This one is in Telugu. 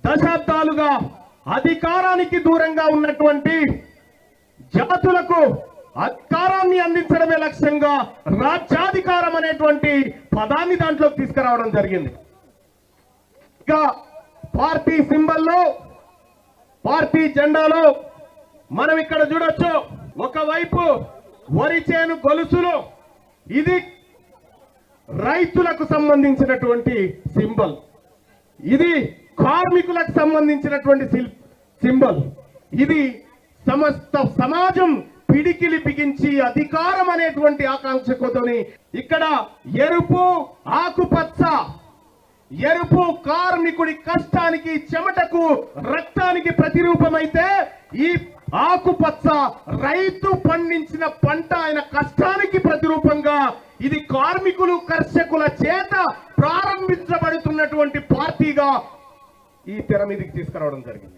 దశాబ్దాలుగా అధికారానికి దూరంగా ఉన్నటువంటి జాతులకు అధికారాన్ని అందించడమే లక్ష్యంగా రాజ్యాధికారం అనేటువంటి పదాన్ని దాంట్లోకి తీసుకురావడం జరిగింది. ఇక పార్టీ సింబల్లో, పార్టీ జెండాలో మనం ఇక్కడ చూడొచ్చు, ఒకవైపు వరి చేను గొలుసులు, ఇది రైతులకు సంబంధించినటువంటి సింబల్, ఇది కార్మికులకు సంబంధించినటువంటి సింబల్, ఇది సమస్త సమాజం పిడికిలి బిగించి అధికారం అనేటువంటి ఆకాంక్షతోని ఇక్కడ ఎరుపు ఆకుపచ్చ, ఎరుపు కార్మికుడి కష్టానికి చెమటకు రక్తానికి ప్రతిరూపమైతే ఈ ఆకుపచ్చ రైతు పండించిన పంట ఆయన కష్టానికి ప్రతిరూపంగా ఇది కార్మికులు కర్షకుల చేత ప్రారంభించబడుతున్నటువంటి పార్టీగా ఈ తెర మీదకి తీసుకురావడం జరిగింది.